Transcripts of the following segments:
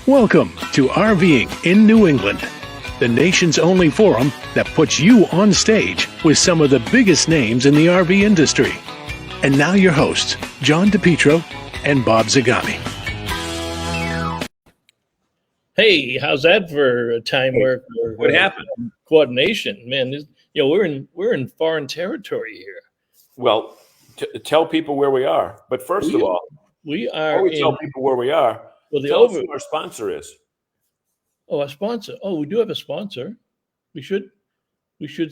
Welcome to RVing in New England, the nation's only forum that puts you on stage with some of the biggest names in the RV industry. And now your hosts, John DePietro and Bob Zagami. Hey, how's that for a time work? What happened? Coordination, man. We're in foreign territory here. Well, tell people where we are. But first of all, we are. Before we tell people where we are, tell us who our sponsor is. Oh, our sponsor. Oh, we do have a sponsor. We should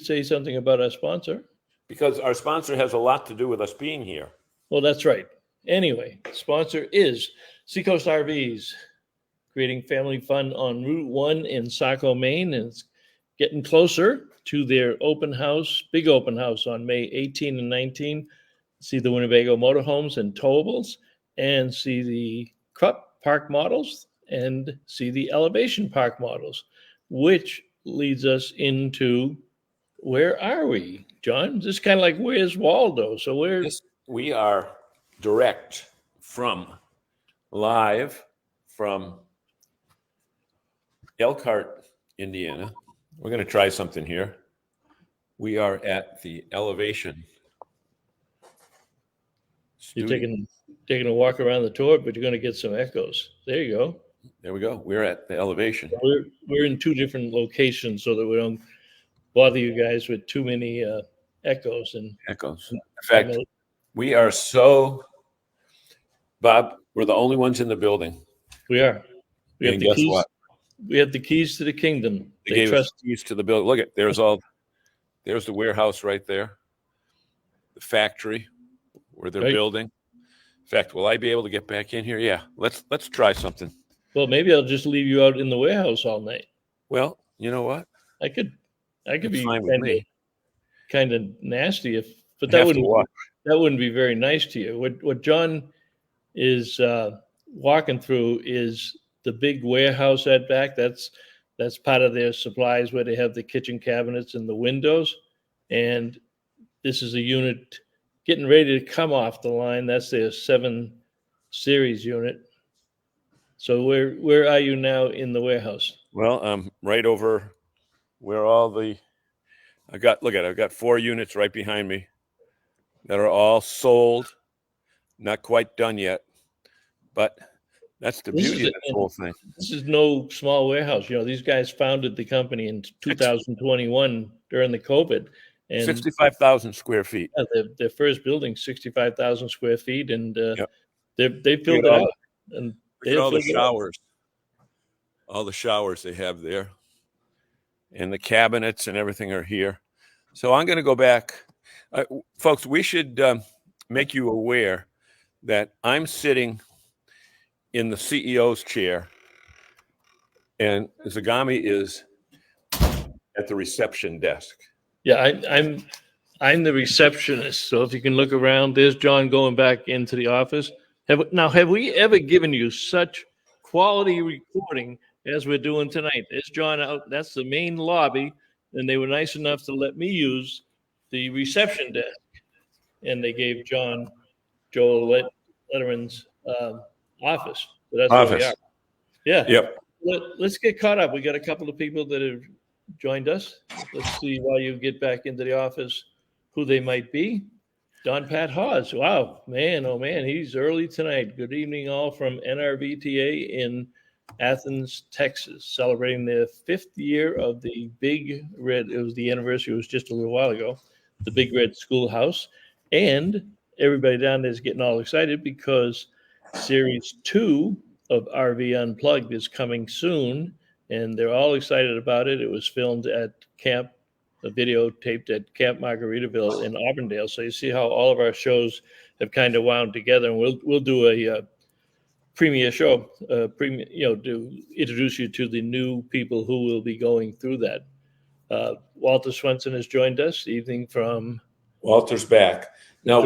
say something about our sponsor. Because our sponsor has a lot to do with us being here. Well, that's right. Anyway, sponsor is Seacoast RVs, creating family fun on Route 1 in Saco, Maine. And it's getting closer to their open house, big open house on May 18 and 19. See the Winnebago motorhomes and towables, and see the Cup Park models, and see the Elevation Park models, which leads us into, where are we, John? This is kind of like, where's Waldo? So we are live from Elkhart, Indiana. We're going to try something here. We are at the Elevation. You're taking a walk around the tour, but you're going to get some echoes. There you go. There we go. We're at the Elevation. We're in two different locations so that we don't bother you guys with too many echoes. In fact, we are Bob, we're the only ones in the building. We are. We have the keys. What? We have the keys to the kingdom. They gave us keys to the building. Look there's the warehouse right there. The factory where they're building. In fact, will I be able to get back in here? Yeah. Let's try something. Well, maybe I'll just leave you out in the warehouse all night. Well, you know what? I could be kind of nasty but that wouldn't be very nice to you. What John is walking through is the big warehouse at back. That's part of their supplies where they have the kitchen cabinets and the windows. And this is a unit getting ready to come off the line. That's their 7 Series unit. So where are you now in the warehouse? Well, right over where I've got 4 units right behind me that are all sold, not quite done yet, but that's the beauty of this whole thing. This is no small warehouse. These guys founded the company in 2021 during the COVID. And 65,000 square feet. Their first building, 65,000 square feet, and they filled it out. And look at all the showers. All the showers they have there. And the cabinets and everything are here. So I'm going to go back. Folks, we should make you aware that I'm sitting in the CEO's chair, and Zagami is at the reception desk. Yeah, I'm the receptionist. So if you can look around, there's John going back into the office. Have we ever given you such quality recording as we're doing tonight? There's John out. That's the main lobby, and they were nice enough to let me use the reception desk, and they gave Joel Letterman's office. So that's where we are. Yeah. Yep. Let's get caught up. We got a couple of people that have joined us. Let's see while you get back into the office who they might be. Don Pat Hawes. Wow, man, oh man, he's early tonight. Good evening, all from NRVTA in Athens, Texas, celebrating their 5th year of the Big Red. It was the anniversary. It was just a little while ago. The Big Red Schoolhouse, and everybody down there is getting all excited because Series 2 of RV Unplugged is coming soon, and they're all excited about it. It was filmed at videotaped at Camp Margaritaville in Auburndale. So you see how all of our shows have kind of wound together, and we'll do a premiere show, to introduce you to the new people who will be going through that. Walter Swenson has joined us. Evening from Walter's back. Now,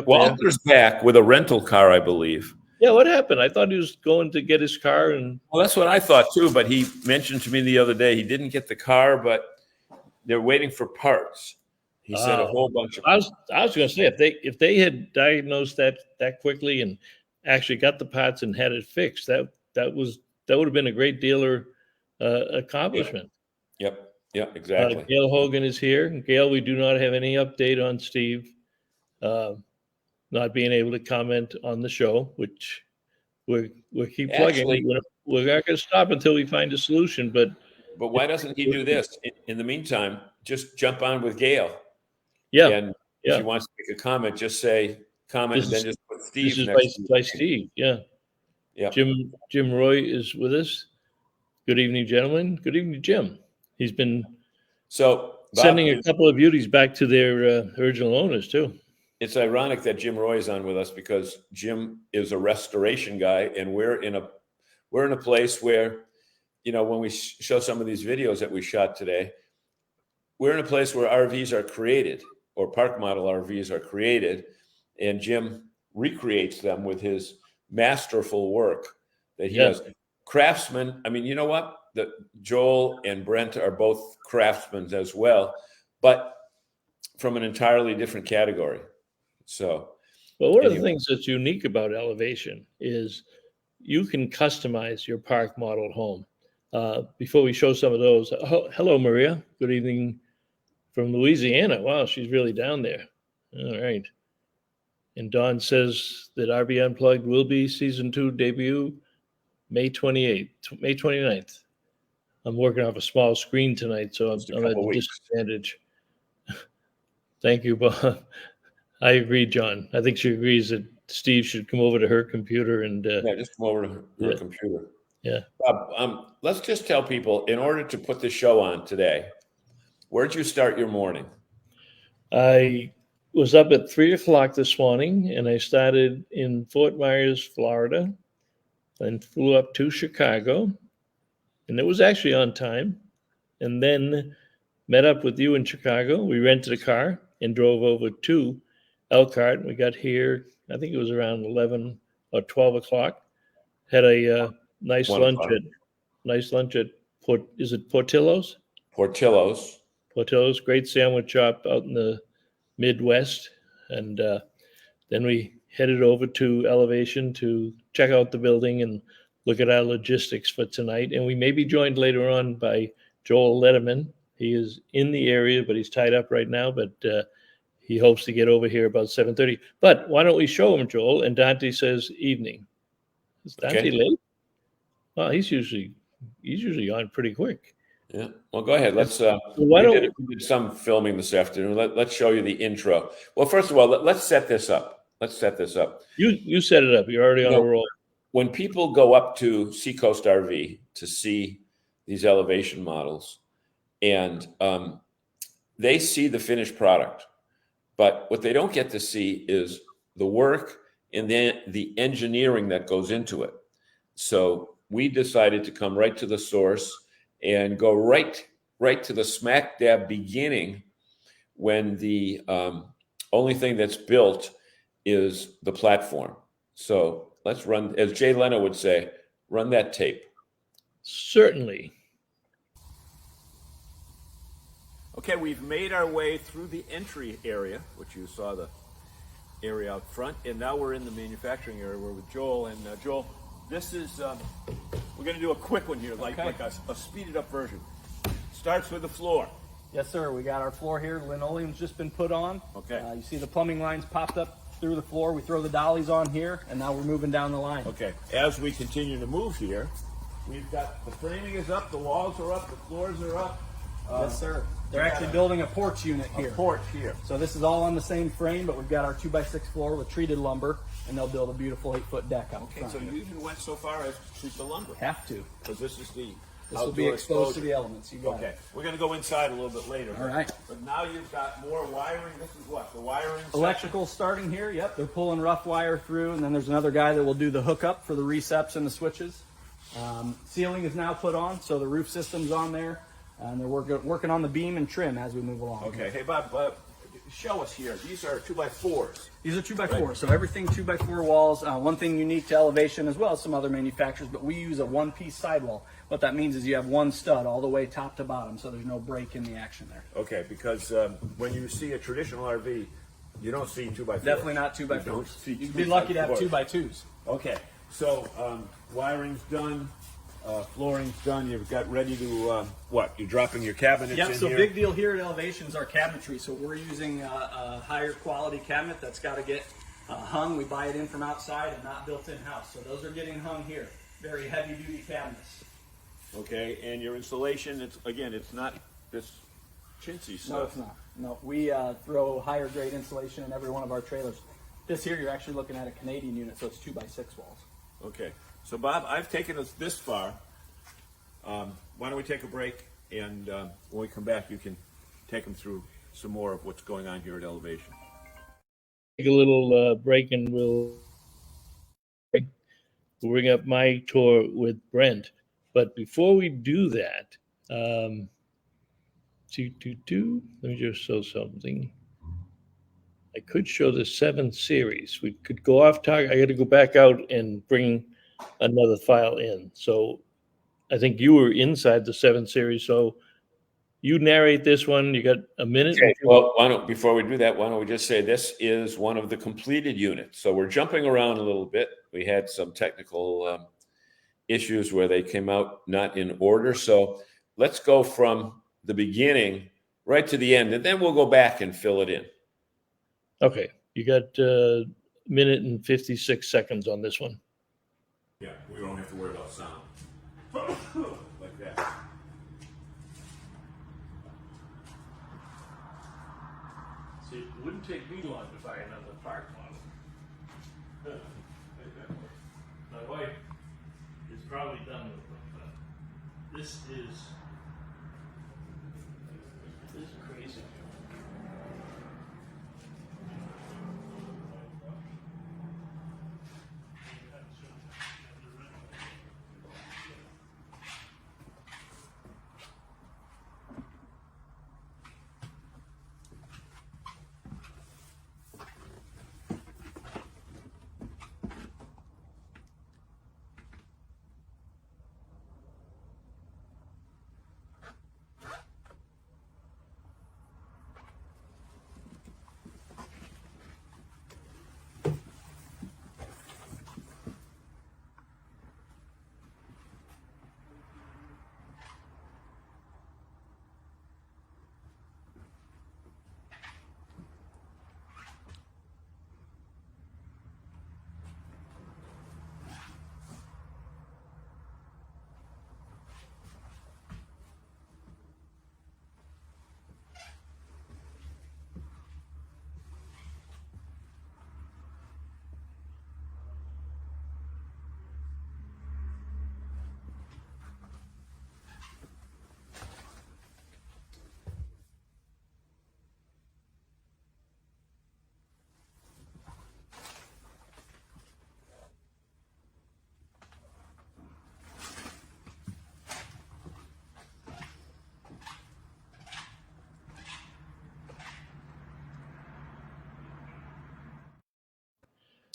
Walter's back with a rental car, I believe. Yeah, what happened? I thought he was going to get his car. Well, that's what I thought too, but he mentioned to me the other day he didn't get the car, but they're waiting for parts. He said a whole bunch of. I was going to say if they had diagnosed that quickly and actually got the parts and had it fixed, that was that would have been a great dealer accomplishment. Yep. Yeah, exactly. Gail Hogan is here. Gail, we do not have any update on Steve not being able to comment on the show, which we'll keep Actually, plugging. We're not going to stop until we find a solution. But why doesn't he do this? In the meantime, just jump on with Gail. Yeah. And if she wants to make a comment, just say comment and then just put Steve this next is by Steve. Yeah. Yeah. Jim Roy is with us. Good evening, gentlemen. Good evening, Jim. He's been sending a couple of beauties back to their original owners too. It's ironic that Jim Roy is on with us because Jim is a restoration guy, and we're in a place where, when we show some of these videos that we shot today, we're in a place where RVs are created, or park model RVs are created, and Jim recreates them with his masterful work that he does. Craftsmen, I mean, you know what? Joel and Brent are both craftsmen as well, but from an entirely different category. So, well, one of the things that's unique about Elevation is you can customize your park model home. Before we show some of those, hello, Maria. Good evening from Louisiana. Wow, she's really down there. All right. And Don says that RV Unplugged will be season 2 debut May 29th. I'm working off a small screen tonight, so I'm at a disadvantage. Thank you, Bob. I agree, John. I think she agrees that Steve should come over to her computer and just come over to her computer. Yeah. Bob, let's just tell people, in order to put the show on today, where'd you start your morning? I was up at 3:00 this morning, and I started in Fort Myers, Florida, and flew up to Chicago, and it was actually on time, and then met up with you in Chicago. We rented a car and drove over to Elkhart. We got here, I think it was around 11 or 12 o'clock. Had a nice lunch at Portillo's? Portillo's, great sandwich shop out in the Midwest. And then we headed over to Elevation to check out the building and look at our logistics for tonight. And we may be joined later on by Joel Letterman. He is in the area, but he's tied up right now. But he hopes to get over here about 7:30. But why don't we show him, Joel? And Dante says evening. Is Dante late? Well, he's usually on pretty quick. Yeah. Well, go ahead. Let's. We did some filming this afternoon. Let's show you the intro. Well, first of all, let's set this up. You set it up. You're already on a roll. When people go up to Seacoast RV to see these Elevation models, and they see the finished product, but what they don't get to see is the work and then the engineering that goes into it. So we decided to come right to the source and go right to the smack dab beginning, when the only thing that's built is the platform. So let's run, as Jay Leno would say, run that tape. Certainly. Okay, we've made our way through the entry area, which you saw the area out front, and now we're in the manufacturing area. We're with Joel, and Joel, this is, we're going to do a quick one here, like a speeded up version. Starts with the floor. Yes, sir. We got our floor here. Linoleum's just been put on. Okay. You see the plumbing lines popped up through the floor. We throw the dollies on here, and now we're moving down the line. Okay. As we continue to move here, we've got the framing is up, the walls are up, the floors are up. Yes, sir. They're actually building a porch unit here. A porch here. So this is all on the same frame, but we've got our 2x6 floor with treated lumber, and they'll build a beautiful 8-foot deck out front. So you even went so far as to treat the lumber. Have to. Because this is the This will be exposed to the elements. You got it. We're going to go inside a little bit later. All right. But now you've got more wiring. This is what? The wiring? Electrical starting here. Yep. They're pulling rough wire through, and then there's another guy that will do the hookup for the receps and the switches. Ceiling is now put on, so the roof system's on there. And they're working on the beam and trim as we move along. Okay. Hey, Bob, show us here. These are 2x4s. These are 2x4s, right. So everything 2x4 walls. One thing unique to Elevation, as well as some other manufacturers, but we use a one-piece sidewall. What that means is you have one stud all the way top to bottom, so there's no break in the action there. Okay, because when you see a traditional RV, you don't see 2x4s. Definitely not 2x4s. You'd be lucky to have 2x2s. Okay, so wiring's done. flooring's done. You've got ready to what? You're dropping your cabinets Yep, in so here? big deal here at Elevation is our cabinetry. So we're using a higher quality cabinet that's got to get hung. We buy it in from outside and not built in-house. So those are getting hung here. Very heavy-duty cabinets. Okay, and your installation, it's not this chintzy stuff. No, it's not. No, we throw higher grade insulation in every one of our trailers. This here, you're actually looking at a Canadian unit, so it's 2x6 walls. Okay, so Bob, I've taken us this far. Why don't we take a break, and when we come back, you can take them through some more of what's going on here at Elevation. Take a little break, and we'll bring up my tour with Brent. But before we do that, let me just show something. I could show the 7 series. We could go off target. I got to go back out and bring another file in. So I think you were inside the 7 series. So you narrate this one. You got a minute. Okay. Well, before we do that, why don't we just say this is one of the completed units. So we're jumping around a little bit. We had some technical issues where they came out not in order. So let's go from the beginning right to the end, and then we'll go back and fill it in. Okay. You got a minute and 56 seconds on this one. Yeah, we don't have to worry about sound. Like that. See, it wouldn't take me long to find another part model. My wife is probably done with them, but this is crazy.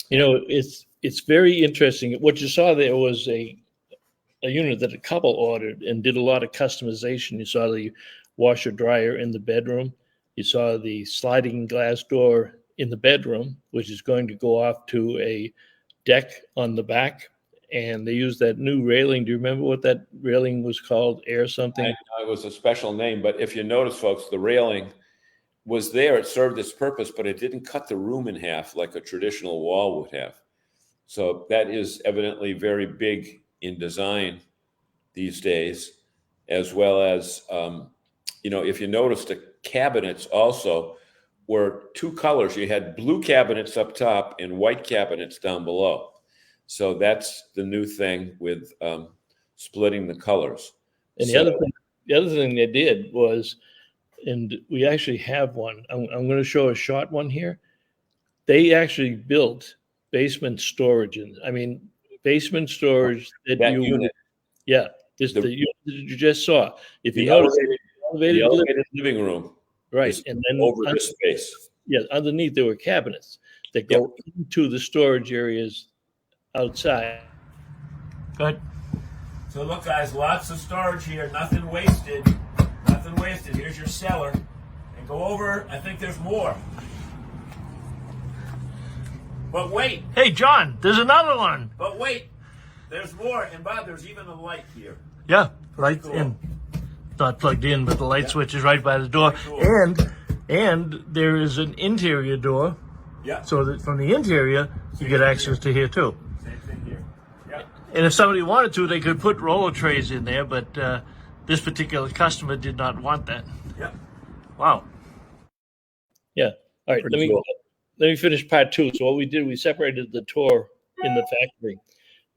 You know, it's very interesting. What you saw there was a unit that a couple ordered and did a lot of customization. You saw the washer dryer in the bedroom. You saw the sliding glass door in the bedroom, which is going to go off to a deck on the back. And they used that new railing. Do you remember what that railing was called? Air something? It was a special name, but if you notice, folks, the railing was there. It served its purpose, but it didn't cut the room in half like a traditional wall would have. So that is evidently very big in design these days, as well as, if you notice, the cabinets also were 2 colors. You had blue cabinets up top and white cabinets down below. So that's the new thing with splitting the colors. And the other thing they did was, and we actually have one. I'm going to show a short one here. They actually built basement storage, basement storage that unit. Yeah, the unit that you just saw. If you The notice, elevated living room, right, and then over this space. Yeah, underneath there were cabinets that go into the storage areas outside. Good. So look, guys, lots of storage here. Nothing wasted. Nothing wasted. Here's your cellar. And go over. I think there's more. But wait. Hey, John, there's another one. But wait. There's more, and Bob, there's even a light here. Yeah, light Cool. in. Not plugged in, but the light switch is right by the door. Very cool. And there is an interior door, Yeah. so that from the interior you get access to here too. Same thing here. Yeah. And if somebody wanted to, they could put roller trays in there, but this particular customer did not want that. Yeah. Wow. Yeah. All right. Pretty cool. Let me finish part two. So what we did, we separated the tour in the factory,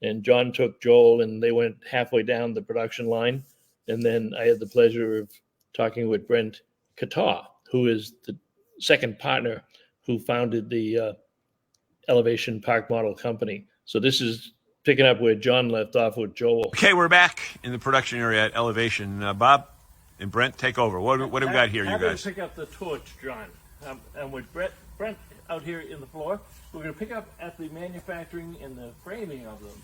and John took Joel, and they went halfway down the production line, and then I had the pleasure of talking with Brent Qatar, who is the second partner who founded the Elevation Park Model Company. So this is picking up where John left off with Joel. Okay, we're back in the production area at Elevation. Bob and Brent, take over. What do we got here, you Happy guys? to pick up the torch, John. And with Brent out here in the floor, we're going to pick up at the manufacturing and the framing of them.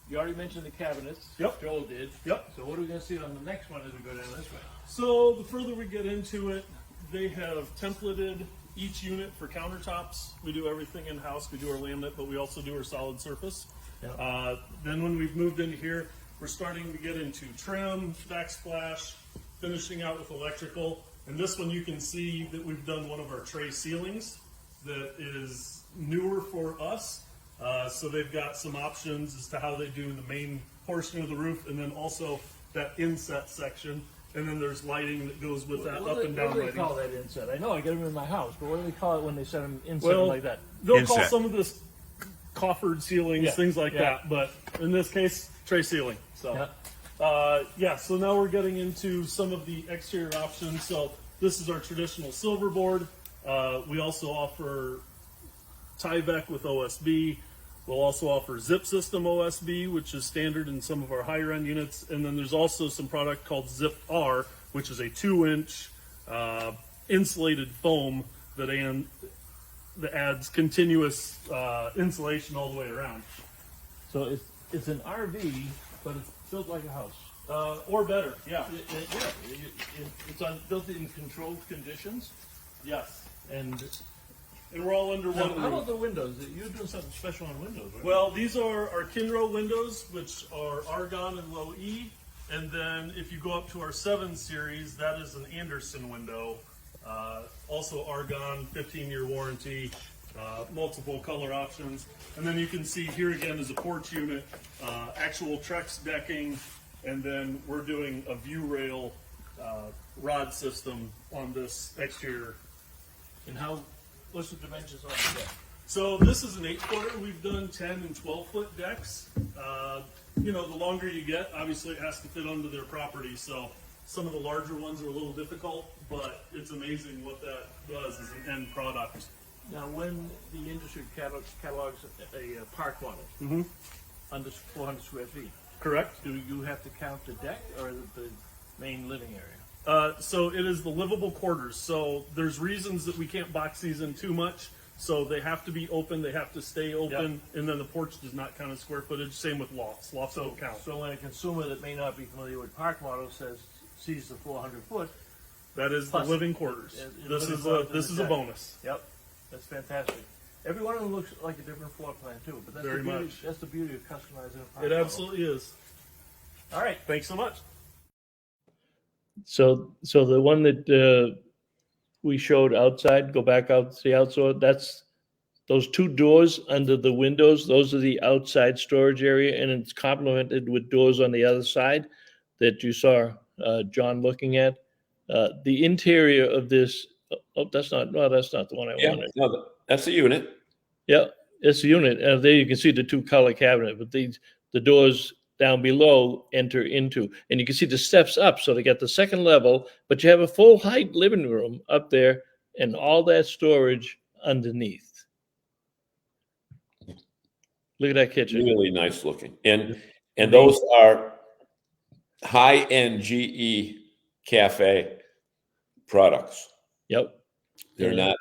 You already mentioned the cabinets. Yep. Joel did. Yep. So what are we going to see on the next one as we go down this way? So the further we get into it, they have templated each unit for countertops. We do everything in-house. We do our laminate, but we also do our solid surface. Yep. Then when we've moved into here, we're starting to get into trim, backsplash, finishing out with electrical. And this one you can see that we've done one of our tray ceilings that is newer for us. So they've got some options as to how they do the main portion of the roof, and then also that inset section. And then there's lighting that goes with that up and down What do they lighting. call that inset? I know I get them in my house, but what do they call it when they set them inset Well, like that? they'll call Inset. some of this coffered ceilings, Yeah, things like yeah. that, but in this case, tray ceiling. So, so now we're getting into some of the exterior options. So this is our traditional silver board. We also offer Tyvek with OSB. We'll also offer zip system OSB, which is standard in some of our higher end units. And then there's also some product called Zip R, which is a 2-inch insulated foam that adds continuous insulation all the way around. So it's an RV, but it's built like a house. Or better, yeah. It's built in controlled conditions, Yes. and And we're all under how one about roof. the windows? You're doing something special on windows, right? Well, these are our Kinro windows, which are argon and low E. And then if you go up to our 7 series, that is an Anderson window. Also argon, 15-year warranty, multiple color options. And then you can see here again is a porch unit, actual Trex decking, and then we're doing a view rail rod system on this exterior. And what's the dimensions on the deck? So this is an 8-footer. We've done 10 and 12-foot decks. The longer you get, obviously it has to fit onto their property. So some of the larger ones are a little difficult, but it's amazing what that does as an end product. Now, when the industry catalogs a park model under 400 square feet, Correct? do you have to count the deck or the main living area? So it is the livable quarters. So there's reasons that we can't box these in too much. So they have to be open. They have to stay open. And then the porch does not count as square footage. Same with lofts. Lofts don't count. So when a consumer that may not be familiar with park models sees the 400 foot, That is Plus, the living quarters. This is a bonus. yep, that's fantastic. Every one of them looks like a different floor plan too, but that's Very the beauty, much. That's the beauty of customizing a park It model. absolutely is. All right. Thanks so much. So the one that we showed outside, go back out to the outside, that's those 2 doors under the windows. Those are the outside storage area, and it's complemented with doors on the other side that you saw John looking at. The interior of this, that's not the one I wanted. No, that's the unit. Yeah, it's the unit. There you can see the 2 color cabinet, but the doors down below enter into, and you can see the steps up. So they got the second level, but you have a full height living room up there and all that storage underneath. Look at that kitchen. Really nice looking. And those are high-end GE cafe products. Yep. They're not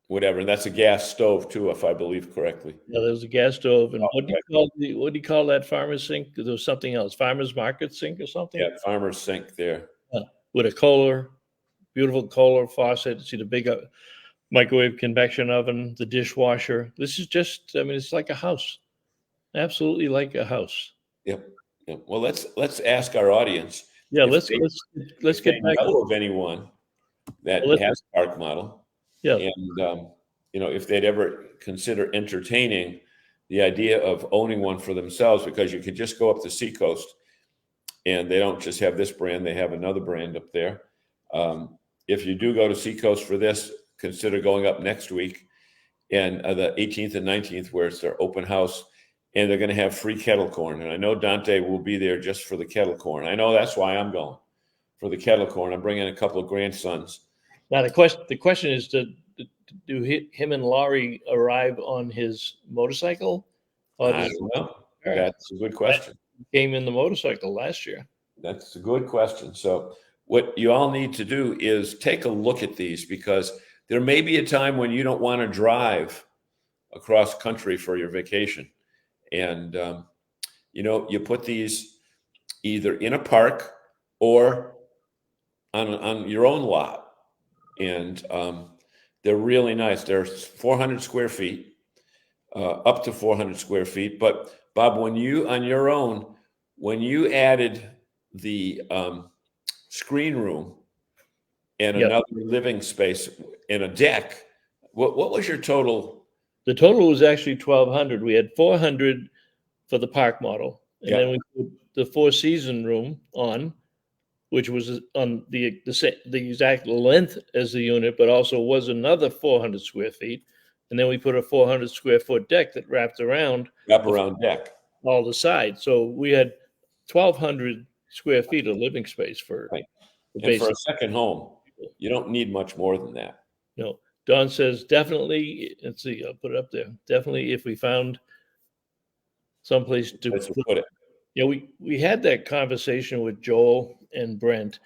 whatever. And that's a gas stove too, if I believe correctly. Yeah, there's a gas stove, and what do you call that farmer's sink? There was something else, farmer's market sink or something. Yeah, farmer's sink there. With a Kohler, beautiful Kohler faucet. See the big microwave convection oven, the dishwasher. This is just, it's like a house. absolutely like a house. Yep. Yep. Well, let's ask our audience Yeah, if let's they, let's if they get back. know of anyone that Let's, has a park model, yeah, and if they'd ever consider entertaining the idea of owning one for themselves, because you could just go up to Seacoast, and they don't just have this brand; they have another brand up there. If you do go to Seacoast for this, consider going up next week, and the 18th and 19th, where it's their open house, and they're going to have free kettle corn. And I know Dante will be there just for the kettle corn. I know that's why I'm going, for the kettle corn. I'm bringing a couple of grandsons. now the question is, do him and Laurie arrive on his motorcycle? Or I does don't know. Right. That's a good question. came in the motorcycle last year? That's a good question. So what you all need to do is take a look at these, because there may be a time when you don't want to drive across country for your vacation. And, you put these either in a park or on your own lot. And they're really nice. They're 400 square feet, up to 400 square feet. But Bob, when you added the screen room and Yep. another living space and a deck, what was your total? The total was actually 1,200. We had 400 for the park model, and Yep. then we put the four-season room on, which was on the exact length as the unit, but also was another 400 square feet. And then we put a 400 square foot deck that wrapped around Wraparound deck. all the sides. So we had 1,200 square feet of living space for Right. the And for basic. a second home, you don't need much more than that. No, Don says definitely. Let's see, I'll put it up there. Definitely, if we found someplace to That's to put it. we had that conversation with Joel and Brent,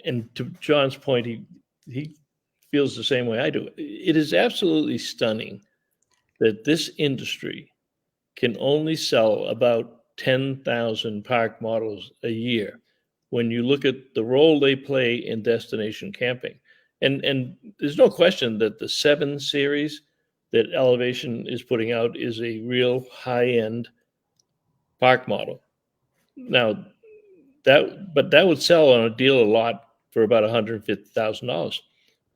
and to John's point, he feels the same way I do. It is absolutely stunning that this industry can only sell about 10,000 park models a year when you look at the role they play in destination camping. And there's no question that the 7 series that Elevation is putting out is a real high-end park model. Now, that would sell on a dealer lot for about $150,000.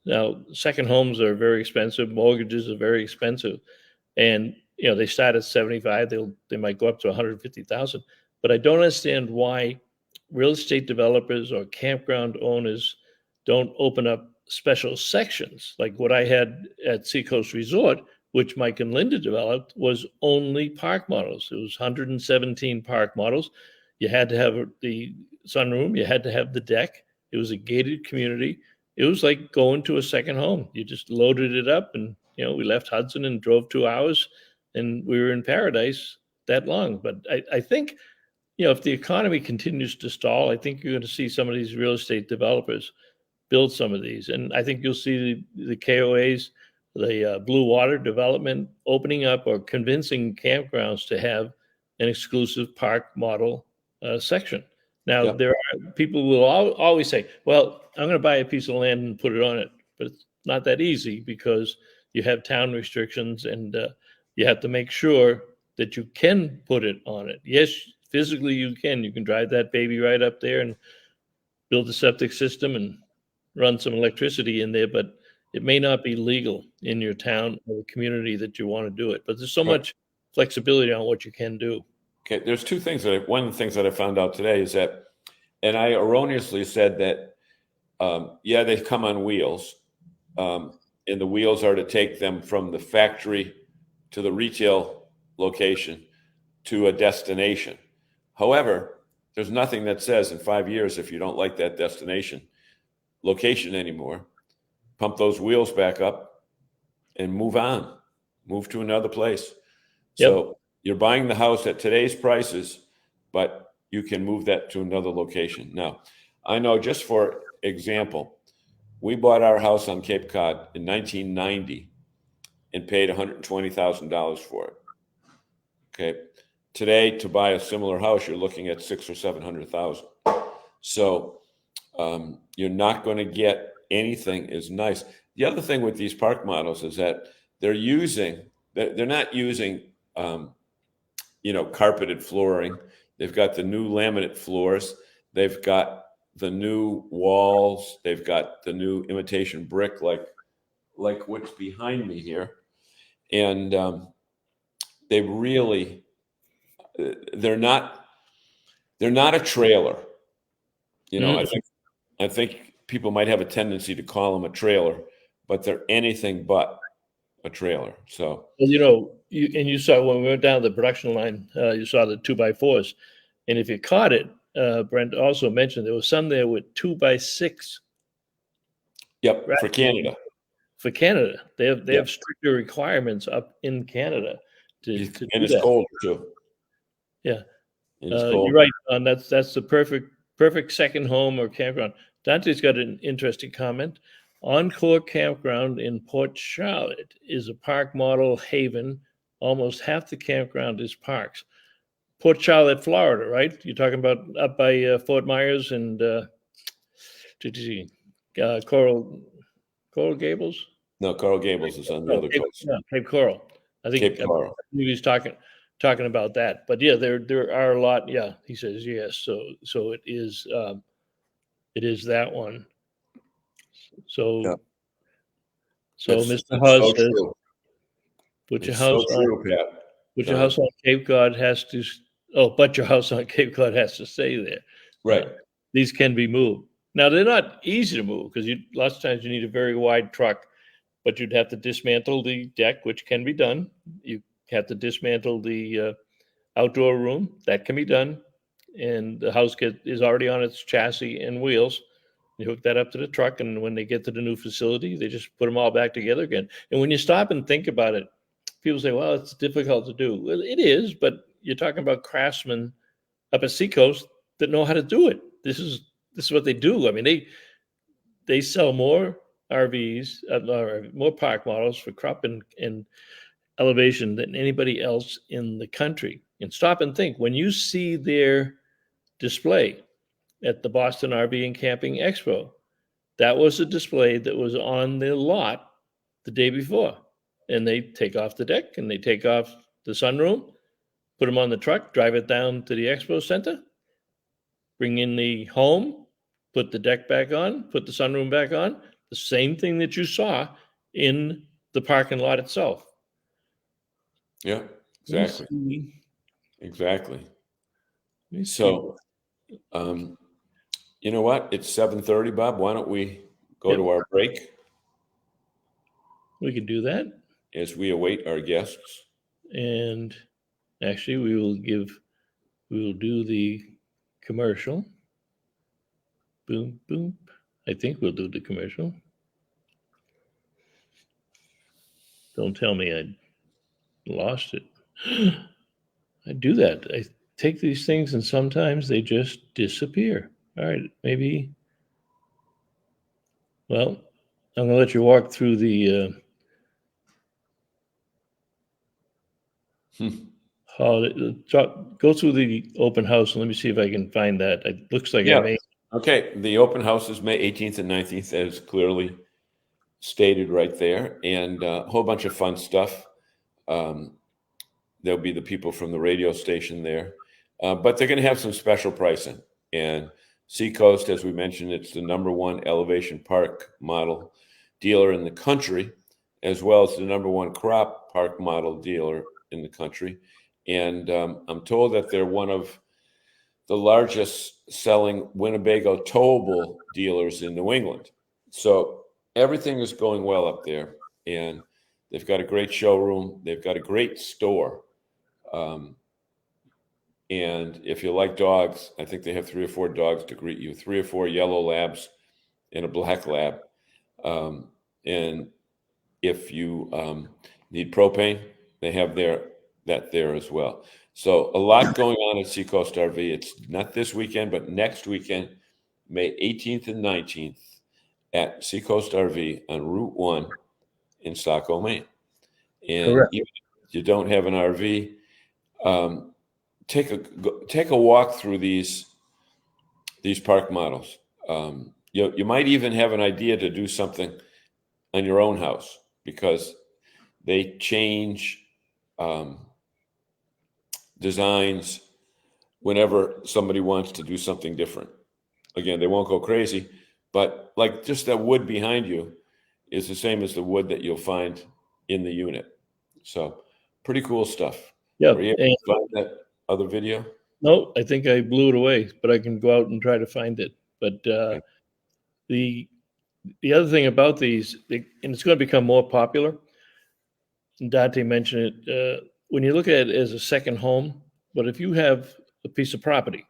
Now, second homes are very expensive, mortgages are very expensive, and they start at 75. They might go up to 150,000. But I don't understand why real estate developers or campground owners don't open up special sections like what I had at Seacoast Resort, which Mike and Linda developed, was only park models. It was 117 park models. You had to have the sunroom. You had to have the deck. It was a gated community. It was like going to a second home. You just loaded it up, and we left Hudson and drove 2 hours, and we were in paradise that long. But I think, if the economy continues to stall, I think you're going to see some of these real estate developers build some of these, and I think you'll see the KOAs, the Blue Water development opening up or convincing campgrounds to have an exclusive park model section. Now, Yep. there are people who will always say, well, I'm going to buy a piece of land and put it on it. But it's not that easy, because you have town restrictions, and you have to make sure that you can put it on it. Yes, physically you can. You can drive that baby right up there and build a septic system and run some electricity in there, but it may not be legal in your town or the community that you want to do it. But there's so much flexibility on what you can do. Okay, there's two things one of the things that I found out today is that, and I erroneously said that, they come on wheels, and the wheels are to take them from the factory to the retail location to a destination. However, there's nothing that says in 5 years, if you don't like that destination location anymore, pump those wheels back up and move to another place. Yep. So you're buying the house at today's prices, but you can move that to another location. Now, I know, just for example, we bought our house on Cape Cod in 1990 and paid $120,000 for it. Okay. Today, to buy a similar house, you're looking at $600,000 or $700,000. So you're not going to get anything as nice. The other thing with these park models is that they're not using carpeted flooring. They've got the new laminate floors. They've got the new walls. They've got the new imitation brick, like what's behind me here. And they really, they're not a trailer. I think people might have a tendency to call them a trailer, but they're anything but a trailer. So, Well, you saw when we went down the production line, you saw the 2x4s, and if you caught it, Brent also mentioned there was some there with 2x6. yep, Right. for Canada. For Canada, they have stricter requirements up in Canada to And do it's that. cold too. Yeah, It's cold. you're right. That's the perfect second home or campground. Dante's got an interesting comment. Encore Campground in Port Charlotte is a park model haven. Almost half the campground is parks. Port Charlotte, Florida, right? You're talking about up by Fort Myers and Coral Gables. No, Coral Gables is on the other coast. Yeah, Cape Coral. I think Cape Coral. he was talking about that. But yeah, there are a lot. Yeah, he says yes. So it is that one. So Yeah. Mr. Hawes says, true. put your It's house so on true, Pat. put your house on Cape Cod has to. Oh, but your house on Cape Cod has to stay there. Right. These can be moved. Now they're not easy to move because lots of times you need a very wide truck, but you'd have to dismantle the deck, which can be done. You have to dismantle the outdoor room. That can be done. And the house is already on its chassis and wheels. You hook that up to the truck, and when they get to the new facility, they just put them all back together again. And when you stop and think about it, people say, well, it's difficult to do. Well, it is, but you're talking about craftsmen up at Seacoast that know how to do it. This is what they do. I mean, they sell more RVs, more park models for crop and elevation than anybody else in the country. And stop and think, when you see their display at the Boston RV and Camping Expo, that was a display that was on the lot the day before. And they take off the deck and they take off the sunroom, put them on the truck, drive it down to the expo center, bring in the home, put the deck back on, put the sunroom back on, the same thing that you saw in the parking lot itself. Yeah, exactly. Exactly. So, you know what? It's 7:30, Bob. Why don't we go to our break? We can do that. As we await our guests. And actually, we will do the commercial. Boom, boom. I think we'll do the commercial. Don't tell me I lost it. I do that. I take these things and sometimes they just disappear. All right, maybe. Well, I'm going to let you walk through the go through the open house and let me see if I can find that. It looks like I may. Okay, the open house is May 18th and 19th, as clearly stated right there, and a whole bunch of fun stuff. There'll be the people from the radio station there, but they're going to have some special pricing. And Seacoast, as we mentioned, it's the #1 elevation park model dealer in the country, as well as the #1 crop park model dealer in the country. And I'm told that they're one of the largest selling Winnebago towable dealers in New England. So everything is going well up there. And they've got a great showroom. They've got a great store. And if you like dogs, I think they have 3 or 4 dogs to greet you, 3 or 4 yellow labs and a black lab. And if you need propane, they have that there as well. So a lot going on at Seacoast RV. It's not this weekend, but next weekend, May 18th and 19th at Seacoast RV on Route 1 in Saco, Maine. And even if you don't have an RV, take a walk through these park models. You might even have an idea to do something on your own house because they change designs whenever somebody wants to do something different. Again, they won't go crazy, but like just that wood behind you is the same as the wood that you'll find in the unit. So pretty cool stuff. Yeah. Were you able to find that other video? No, I think I blew it away, but I can go out and try to find it. But the other thing about these, and it's going to become more popular, and Dante mentioned it, when you look at it as a second home, but if you have a piece of property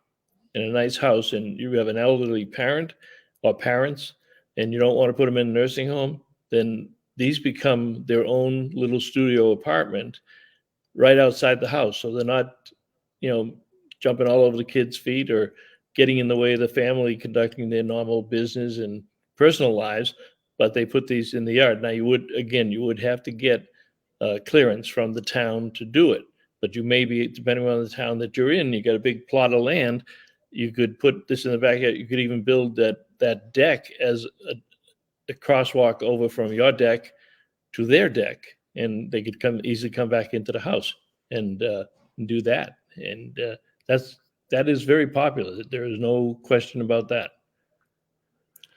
in a nice house and you have an elderly parent or parents and you don't want to put them in a nursing home, then these become their own little studio apartment right outside the house. So they're not, jumping all over the kids' feet or getting in the way of the family conducting their normal business and personal lives, but they put these in the yard. Now you would have to get clearance from the town to do it, but you may be, depending on the town that you're in, you got a big plot of land, you could put this in the backyard. You could even build that deck as a crosswalk over from your deck to their deck, and they could easily come back into the house and do that. And that is very popular. There is no question about that.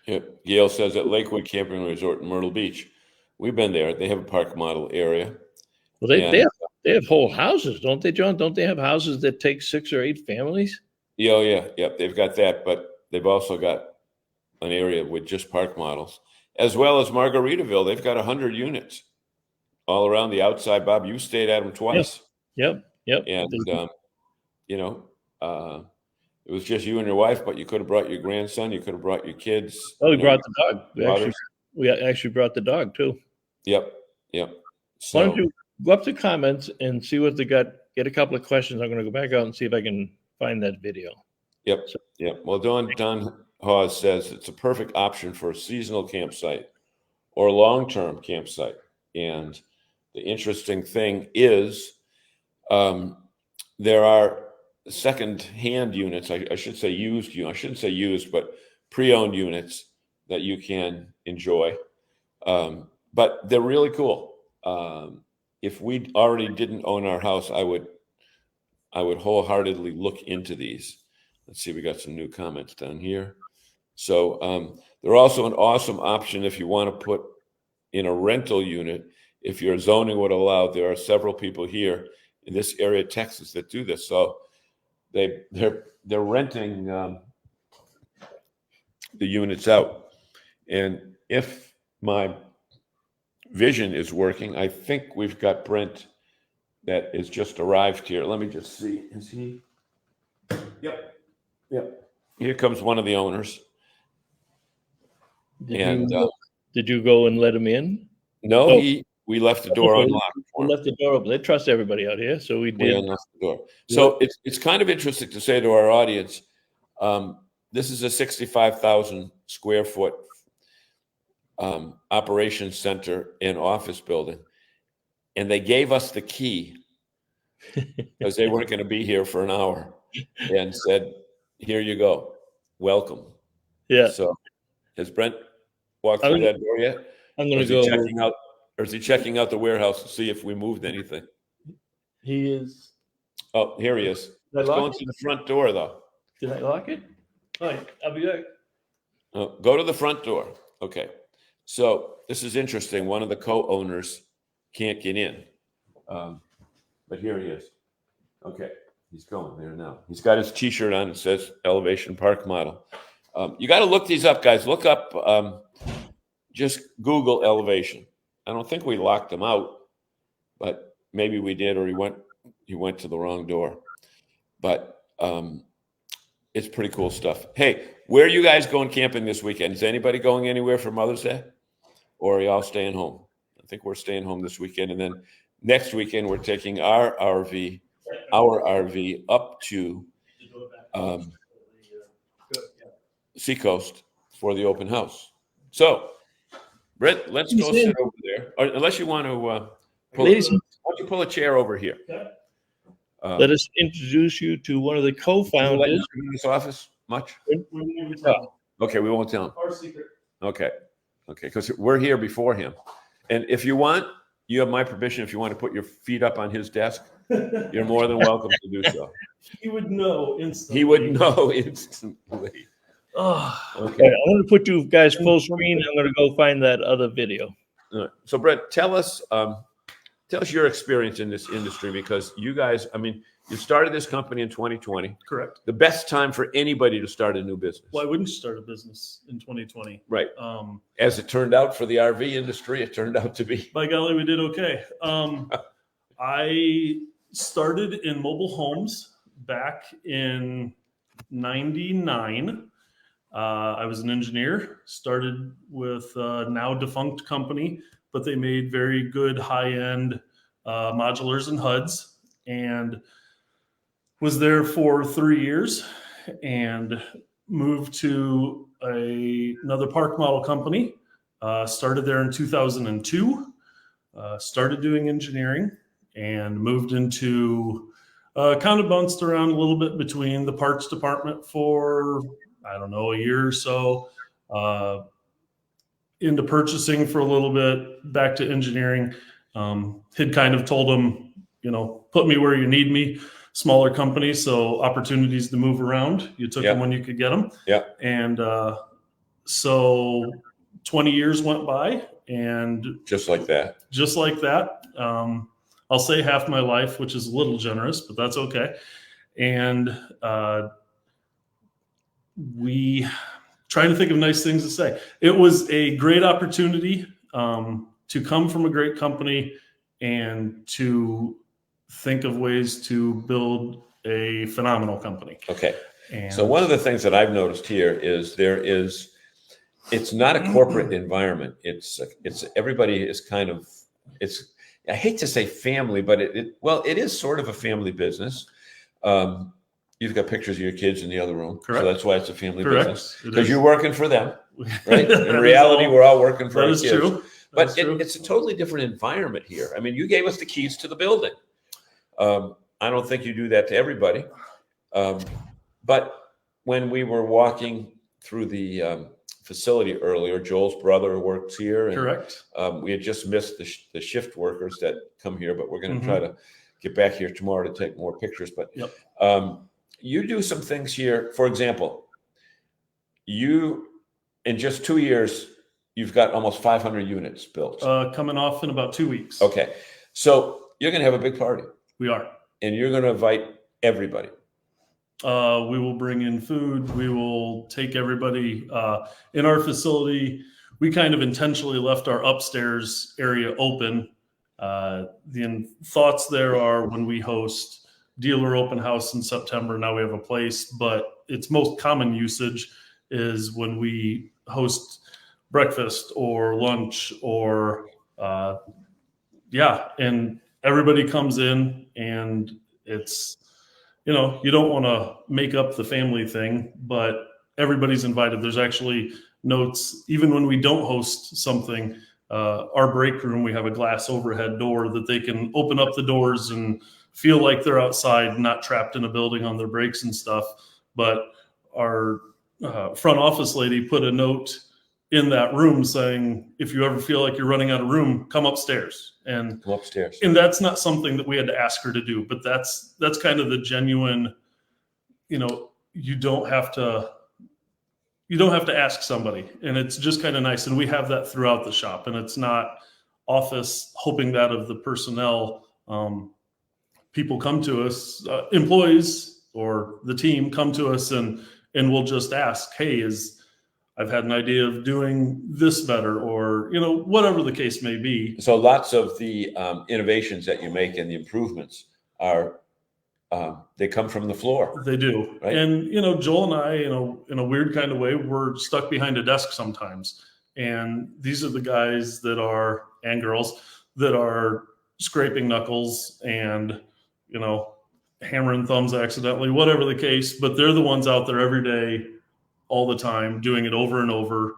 Yeah. Gail says at Lakewood Camping Resort in Myrtle Beach. We've been there. They have a park model area. Well, they have whole houses, don't they, John? Don't they have houses that take 6 or 8 families? Yeah, yeah. They've got that, but they've also got an area with just park models, as well as Margaritaville. They've got 100 units all around the outside. Bob, you stayed at them twice. Yep. And it was just you and your wife, but you could have brought your grandson. You could have brought your kids. Oh, we brought the dog. We actually brought the dog too. Yep. So, why don't you go up to comments and see what they got? Get a couple of questions. I'm going to go back out and see if I can find that video. Yep. Well, Don Hawes says it's a perfect option for a seasonal campsite or long-term campsite. And the interesting thing is there are second-hand units. I should say used. I shouldn't say used, but pre-owned units that you can enjoy. But they're really cool. If we already didn't own our house, I would wholeheartedly look into these. Let's see, we got some new comments down here. So they're also an awesome option if you want to put in a rental unit. If your zoning would allow, there are several people here in this area of Texas that do this. So they're renting the units out. And if my vision is working, I think we've got Brent that has just arrived here. Let me just see. Is he? Yep. Here comes one of the owners. Did you go and let him in? No, we left the door unlocked. We left the door open. They trust everybody out here, so we did. We unlocked the door. So it's kind of interesting to say to our audience, this is a 65,000 square foot operations center and office building, and they gave us the key because they weren't going to be here for an hour, and said, "Here you go, welcome." Yeah. So has Brent walked through that door yet? I'm going to go. Checking out, or is he checking out the warehouse to see if we moved anything? He is. Oh, here he is. Let's go into the front door, though. Did I lock it? All right, I'll be back. Go to the front door. Okay. So this is interesting. One of the co-owners can't get in, but here he is. Okay, he's going there now. He's got his T-shirt on. It says Elevation Park Model. You got to look these up, guys. Look up, just Google Elevation. I don't think we locked them out, but maybe we did, or he went to the wrong door. But it's pretty cool stuff. Hey, where are you guys going camping this weekend? Is anybody going anywhere for Mother's Day? Or are y'all staying home? I think we're staying home this weekend. And then next weekend, we're taking our RV up to Seacoast for the open house. So, Brett, let's go sit over there. Or, unless you want to why don't you pull a chair over here? Let us introduce you to one of the co-founders. In this office much? No. Okay, we won't tell him. Our secret. Okay, because we're here before him. And if you want, you have my permission if you want to put your feet up on his desk. You're more than welcome to do so. He would know instantly. He would know instantly. Oh, Okay. I'm going to put you guys full screen. I'm going to go find that other video. All right. So, Brett, tell us your experience in this industry, because you guys, I mean, you started this company in 2020. correct. The best time for anybody to start a new business. Why wouldn't you start a business in 2020? Right. As it turned out for the RV industry, it turned out to be. By golly, we did okay. I started in mobile homes back in '99. I was an engineer, started with a now defunct company, but they made very good high-end modulars and HUDs, and was there for 3 years and moved to another park model company. Started there in 2002, started doing engineering, and moved into kind of bounced around a little bit between the parts department for, I don't know, a year or so, into purchasing for a little bit, back to engineering. Had kind of told them, put me where you need me. Smaller company, so opportunities to move around. You took them when you could get them. Yeah. And so 20 years went by, and Just like that. I'll say half my life, which is a little generous, but that's okay. And we trying to think of nice things to say. It was a great opportunity to come from a great company and to think of ways to build a phenomenal company. Okay. And So one of the things that I've noticed here is it's not a corporate environment. It's everybody is kind of, I hate to say family, but it is sort of a family business. You've got pictures of your kids in the other room. Correct. So that's why it's a family Correct. business. It Because is. you're working for them, right? That In is reality, all- we're all working for that our is kids. true. But That's true. it's a totally different environment here. I mean, you gave us the keys to the building. I don't think you do that to everybody. But when we were walking through the facility earlier, Joel's brother works here. And, Correct. we had just missed the shift workers that come here, but we're going to try to get back here tomorrow to take more pictures. But you do some things here. For example, in just 2 years, you've got almost 500 units built. Coming off in about 2 weeks. Okay. So you're going to have a big party, We are. and you're going to invite everybody. We will bring in food. We will take everybody in our facility. We kind of intentionally left our upstairs area open. The thoughts there are when we host dealer open house in September, now we have a place, but its most common usage is when we host breakfast or lunch or and everybody comes in, and it's, you don't want to make up the family thing, but everybody's invited. There's actually notes, even when we don't host something, our break room, we have a glass overhead door that they can open up the doors and feel like they're outside, not trapped in a building on their breaks and stuff. But our front office lady put a note in that room saying, if you ever feel like you're running out of room, come upstairs. And Come upstairs. And that's not something that we had to ask her to do, but that's kind of the genuine, you don't have to ask somebody, and it's just kind of nice. And we have that throughout the shop, and it's not office hoping that of the personnel. People come to us, employees or the team come to us, and we'll just ask, hey, I've had an idea of doing this better, or, whatever the case may be. So lots of the innovations that you make and the improvements are, they come from the floor. They do. Right. And, Joel and I, in a weird kind of way, we're stuck behind a desk sometimes. And these are the guys and girls that are scraping knuckles and, hammering thumbs accidentally, whatever the case, but they're the ones out there every day, all the time, doing it over and over.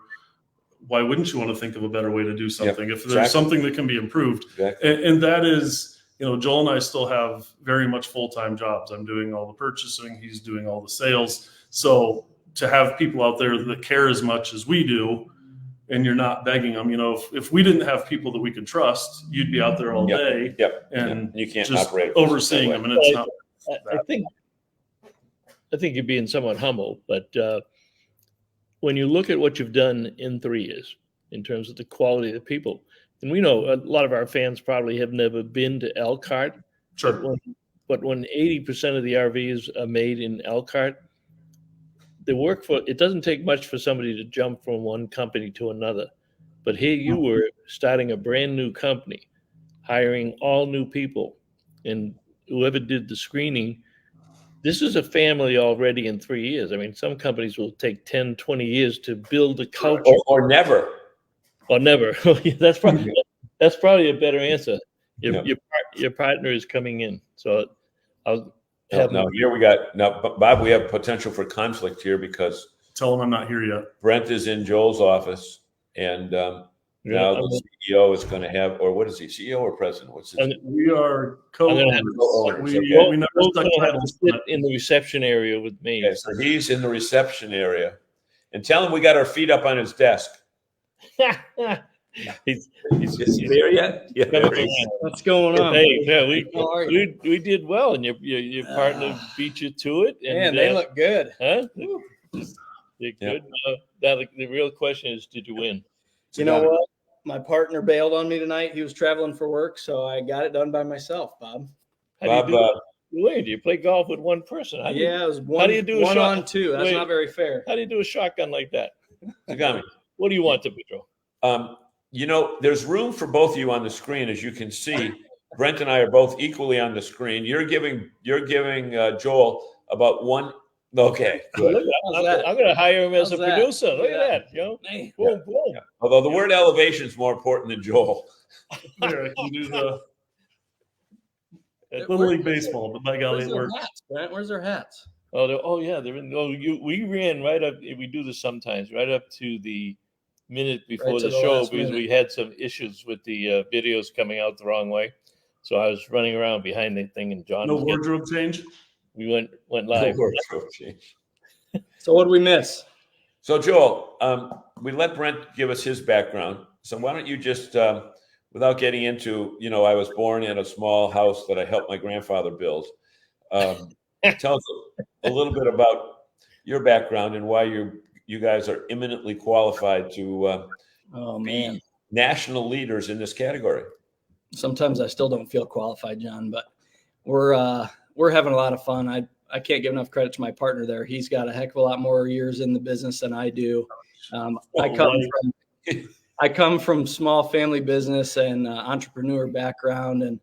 Why wouldn't you want to think of a better way to do something if there's something that can be improved? Exactly. And that is, Joel and I still have very much full-time jobs. I'm doing all the purchasing. He's doing all the sales. So to have people out there that care as much as we do, and you're not begging them. If we didn't have people that we could trust, you'd be out there all Yep. day Yep. and You can't just operate a business overseeing that them, and it's not. I think you're being somewhat humble, but when you look at what you've done in 3 years in terms of the quality of the people, and we know a lot of our fans probably have never been to Elkhart, Sure. but when 80% of the RVs are made in Elkhart, it doesn't take much for somebody to jump from one company to another. But here you were starting a brand new company, hiring all new people, and whoever did the screening, this is a family already in 3 years. I mean, some companies will take 10, 20 years to build a culture. Or never. Or never. That's probably a better answer. Your partner is coming in. So I'll have Bob, we have potential for conflict here because Tell them I'm not here yet. Brent is in Joel's office, and now the CEO is going to have, or what is he, CEO or president? What's his? We are co-owners. We never stuck titles sit in the reception area with me. Okay, so he's in the reception area, and tell him we got our feet up on his desk. He's there yet? Yeah. What's going on? Hey, yeah, we did well, and your partner beat you to it. And Man, they look good. Huh? You're good. The real question is, did you win? You know what? My partner bailed on me tonight. He was traveling for work, so I got it done by myself, Bob. How do you play golf with one person? It was one. How do you do one on two? That's not very fair. How do you do a shotgun like that? Zagami. What do you want to Pedro? There's room for both of you on the screen, as you can see. Brent and I are both equally on the screen. You're giving Joel about one. Okay, good. I'm going to hire him as a producer. Look at that. Boom, boom. Yeah. Although the word elevation is more important than Joel. Here, I can do the Little League Baseball, but by golly, it works. Where's their hats? Yeah, they're in. We ran right up. We do this sometimes, right up to the minute before the show because we had some issues with the videos coming out the wrong way. So I was running around behind the thing, and John. No wardrobe change. We went live. So what did we miss? So Joel, we let Brent give us his background. So why don't you just, without getting into, I was born in a small house that I helped my grandfather build. Tell us a little bit about your background and why you guys are eminently qualified to be national leaders in this category. Sometimes I still don't feel qualified, John, but we're having a lot of fun. I can't give enough credit to my partner there. He's got a heck of a lot more years in the business than I do. I come from small family business and entrepreneur background, and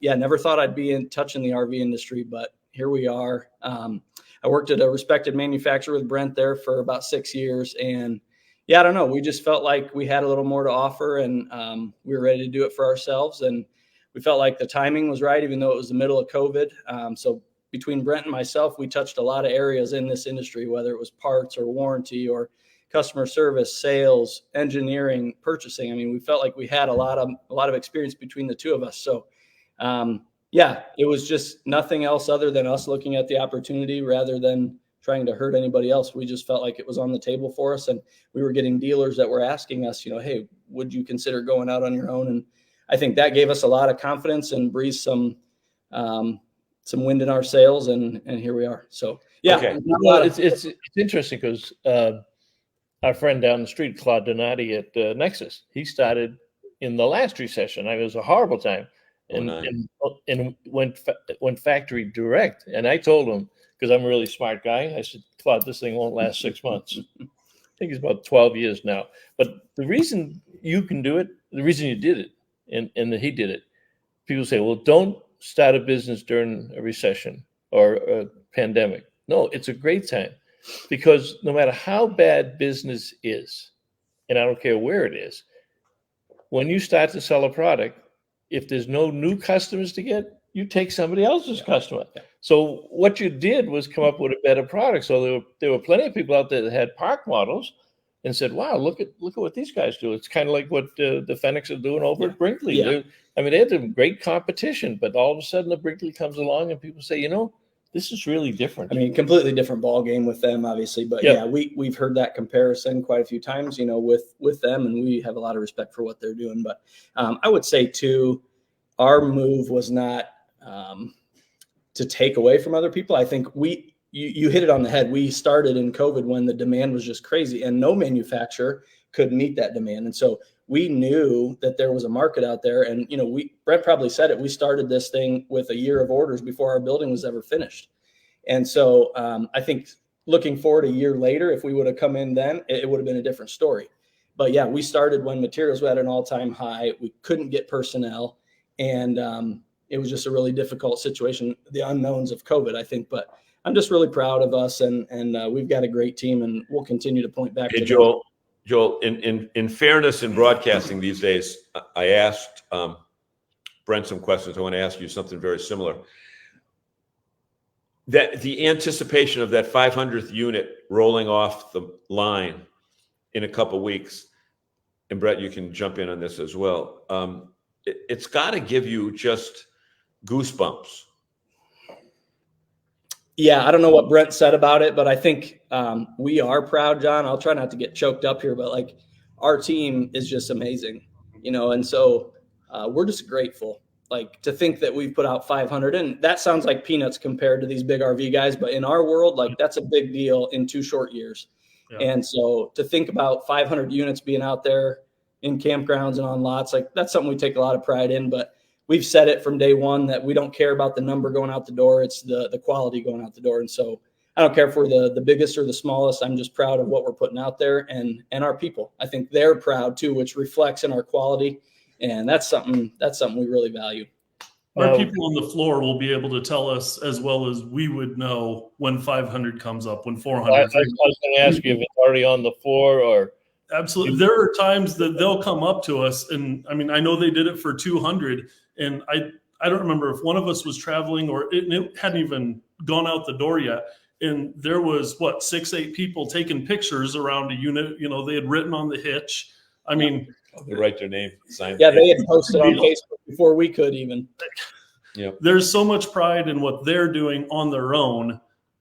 never thought I'd be touching the RV industry, but here we are. I worked at a respected manufacturer with Brent there for about 6 years, and I don't know. We just felt like we had a little more to offer, and we were ready to do it for ourselves. And we felt like the timing was right, even though it was the middle of COVID. So between Brent and myself, we touched a lot of areas in this industry, whether it was parts or warranty or customer service, sales, engineering, purchasing. I mean, we felt like we had a lot of experience between the two of us. So, it was just nothing else other than us looking at the opportunity rather than trying to hurt anybody else. We just felt like it was on the table for us, and we were getting dealers that were asking us, hey, would you consider going out on your own? And I think that gave us a lot of confidence and breathed some wind in our sails, and here we are. So Okay. Well, it's interesting because our friend down the street, Claude Donati at Nexus, he started in the last recession. It was a horrible time, and went factory direct. And I told him, because I'm a really smart guy, I said, Claude, this thing won't last 6 months. I think it's about 12 years now. But the reason you can do it, the reason you did it, and that he did it, people say, well, don't start a business during a recession or a pandemic. No, it's a great time, because no matter how bad business is, and I don't care where it is, when you start to sell a product, if there's no new customers to get, you take somebody else's customer. So what you did was come up with a better product. So there were plenty of people out there that had park models and said, wow, look at what these guys do. It's kind of like what the Fenix are doing over at Brinkley. They had some great competition, but all of a sudden the Brinkley comes along and people say, This is really different. I mean, completely different ball game with them, obviously. But Yep. yeah, we've heard that comparison quite a few times, with them, and we have a lot of respect for what they're doing. But I would say too, our move was not to take away from other people. I think you hit it on the head. We started in COVID when the demand was just crazy, and no manufacturer could meet that demand. And so we knew that there was a market out there. And, Brent probably said it, we started this thing with a year of orders before our building was ever finished. And so I think looking forward a year later, if we would have come in then, it would have been a different story. But yeah, we started when materials were at an all-time high. We couldn't get personnel, and it was just a really difficult situation, the unknowns of COVID, I think. But I'm just really proud of us, and we've got a great team, and we'll continue to point back to Joel, in fairness in broadcasting these days, I asked Brent some questions. I want to ask you something very similar. That the anticipation of that 500th unit rolling off the line in a couple of weeks, and Brett, you can jump in on this as well. It's got to give you just goosebumps. Yeah, I don't know what Brent said about it, but I think we are proud, John. I'll try not to get choked up here, but our team is just amazing, and so we're just grateful. To think that we've put out 500, and that sounds like peanuts compared to these big RV guys, but in our world, that's a big deal in 2 short years. Yeah. And so to think about 500 units being out there in campgrounds and on lots, that's something we take a lot of pride in. But we've said it from day one that we don't care about the number going out the door. It's the quality going out the door. And so I don't care if we're the biggest or the smallest. I'm just proud of what we're putting out there, and our people. I think they're proud too, which reflects in our quality. And that's something we really value. Our people on the floor will be able to tell us as well as we would know when 500 comes up, when 400. I was going to ask you if it's already on the floor or. Absolutely. There are times that they'll come up to us, and I mean, I know they did it for 200, and I don't remember if one of us was traveling or it hadn't even gone out the door yet. And there was 6-8 people taking pictures around a unit, they had written on the hitch. I mean, they write their name, sign. Yeah, they had posted on Facebook before we could even. Yeah, there's so much pride in what they're doing on their own.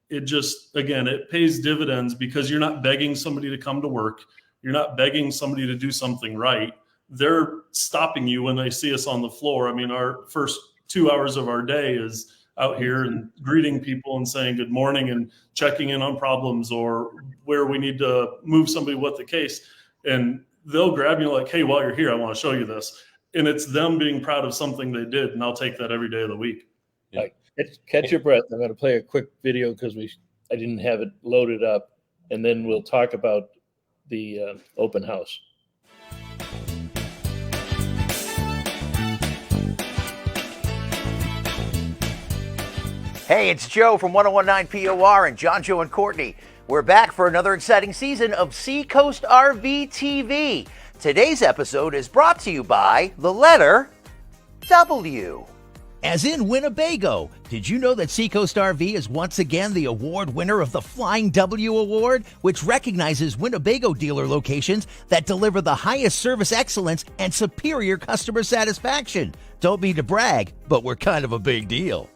It just, again, it pays dividends because you're not begging somebody to come to work. You're not begging somebody to do something right. They're stopping you when they see us on the floor. I mean, our first 2 hours of our day is out here and greeting people and saying good morning and checking in on problems or where we need to move somebody with the case. And they'll grab you like, hey, while you're here, I want to show you this. And it's them being proud of something they did. And I'll take that every day of the week. Yeah. Catch your breath. I'm going to play a quick video because I didn't have it loaded up. And then we'll talk about the open house. Hey, it's Joe from 1019 POR and John, Joe, and Courtney. We're back for another exciting season of Seacoast RV TV. Today's episode is brought to you by the letter W. As in Winnebago. Did you know that Seacoast RV is once again the award winner of the Flying W Award, which recognizes Winnebago dealer locations that deliver the highest service excellence and superior customer satisfaction? Don't mean to brag, but we're kind of a big deal.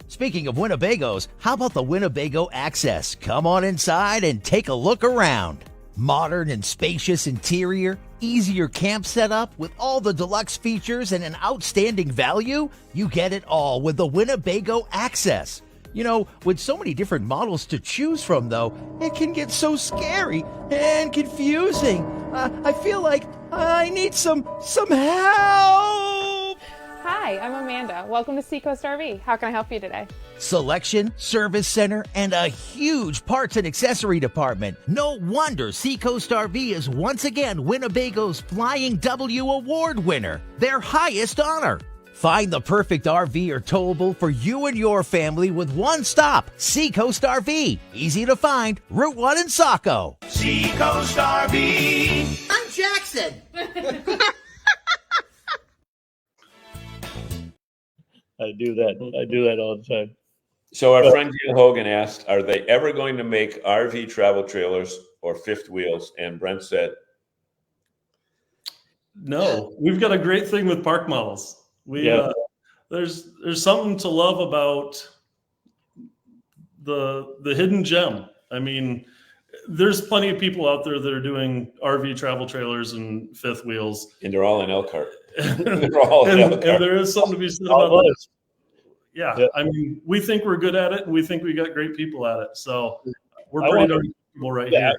Speaking of Winnebagos, how about the Winnebago Access? Come on inside and take a look around. Modern and spacious interior, easier camp setup with all the deluxe features and an outstanding value? You get it all with the Winnebago Access. With so many different models to choose from, though, it can get so scary and confusing. I feel like I need some help. Hi, I'm Amanda. Welcome to Seacoast RV. How can I help you today? Selection, service center, and a huge parts and accessory department. No wonder Seacoast RV is once again Winnebago's Flying W Award winner, their highest honor. Find the perfect RV or towable for you and your family with one stop, Seacoast RV. Easy to find, Route 1 in Saco. Seacoast RV. I'm Jackson. I do that all the time. So our friend Gail Hogan asked, are they ever going to make RV travel trailers or fifth wheels? And Brent said, no. We've got a great thing with park models. There's something to love about the hidden gem. I mean, there's plenty of people out there that are doing RV travel trailers and fifth wheels, And they're all in Elkhart. and there is something to be said about that. Yeah, I mean, we think we're good at it, and we think we got great people at it. So we're pretty darn comfortable right here.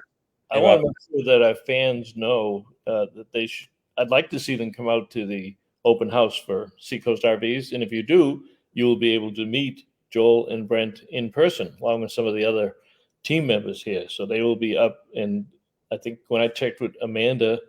I want to make sure that our fans know that they should. I'd like to see them come out to the open house for Seacoast RVs, and if you do, you will be able to meet Joel and Brent in person, along with some of the other team members here. So they will be up, and I think when I checked with Amanda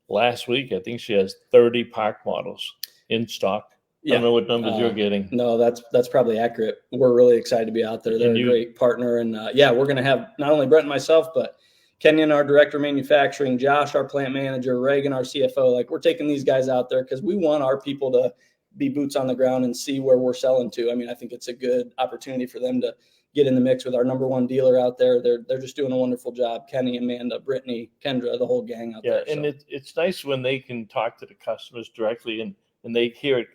last week, I think she has 30 park models in stock. I don't know what numbers you're getting. No, that's probably accurate. We're really excited to be out there. They're a great partner, and we're going to have not only Brent and myself, but Kenyon, our director of manufacturing, Josh, our plant manager, Reagan, our CFO. Like, we're taking these guys out there because we want our people to be boots on the ground and see where we're selling to. I mean, I think it's a good opportunity for them to get in the mix with our number one dealer out there. They're just doing a wonderful job. Kenny, Amanda, Brittany, Kendra, the whole gang out there. Yeah, and it's nice when they can talk to the customers directly and they hear it.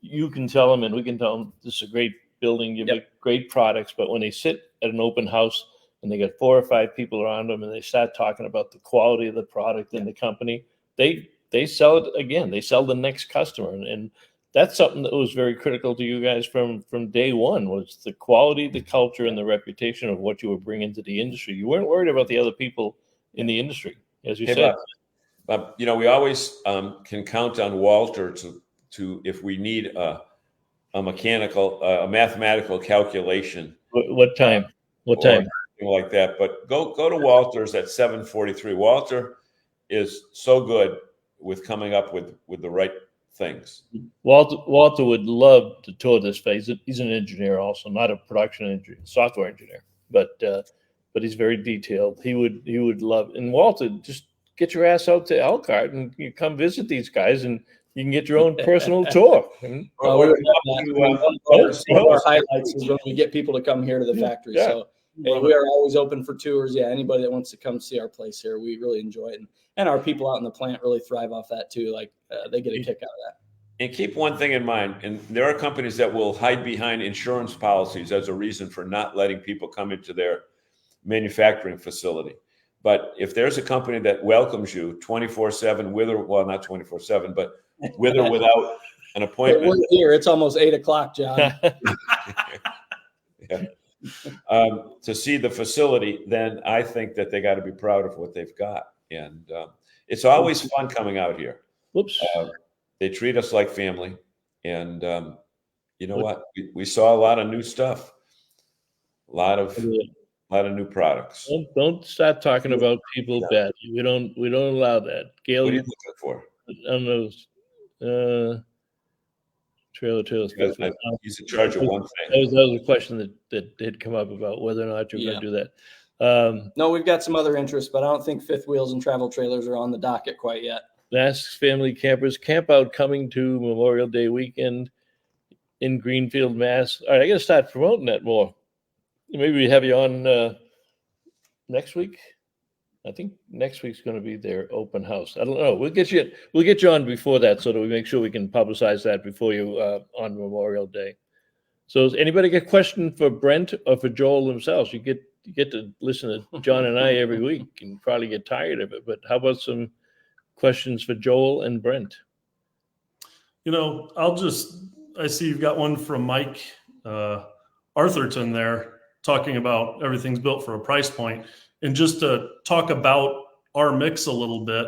You can tell them, and we can tell them, this is a great building. You make great products. But when they sit at an open house and they got 4 or 5 people around them and they start talking about the quality of the product and the company, they sell it again. They sell the next customer. And that's something that was very critical to you guys from day one, was the quality, the culture, and the reputation of what you were bringing to the industry. You weren't worried about the other people in the industry, as you said. But we always can count on Walter to if we need a mechanical, a mathematical calculation. What time? What time? Like that. But go to Walter's at 743. Walter is so good with coming up with the right things. Walter would love to tour this phase. He's an engineer also, not a production engineer, software engineer, but he's very detailed. He would love. And Walter, just get your ass out to Elkhart and you come visit these guys, and you can get your own personal tour. Our highlights is when we get people to come here to the factory. Yeah. So we are always open for tours. Yeah, anybody that wants to come see our place here, we really enjoy it. And our people out in the plant really thrive off that too. Like they get a kick out of that. And keep one thing in mind, and there are companies that will hide behind insurance policies as a reason for not letting people come into their manufacturing facility. But if there's a company that welcomes you 24/7 not 24/7, but with or without an appointment. We're here. It's almost 8:00, John. To see the facility, then I think that they got to be proud of what they've got. And it's always fun coming out here. They treat us like family. And you know what? We saw a lot of new stuff, a lot of new products. Don't start talking about people badly. We don't allow that. Gail, what are you looking for? On those trailer. He's in charge of one thing. That was a question that had come up about whether or not you're going to do that. No, we've got some other interests, but I don't think fifth wheels and travel trailers are on the docket quite yet. Ask Family Campers Camp Out coming to Memorial Day weekend in Greenfield, Mass. All right, I got to start promoting that more. Maybe we have you on next week. I think next week's going to be their open house. I don't know. We'll get you on before that, so that we make sure we can publicize that before you on Memorial Day. So, does anybody get a question for Brent or for Joel themselves? You get to listen to John and I every week and probably get tired of it. But how about some questions for Joel and Brent? I see you've got one from Mike Arthurton there talking about everything's built for a price point. And just to talk about our mix a little bit,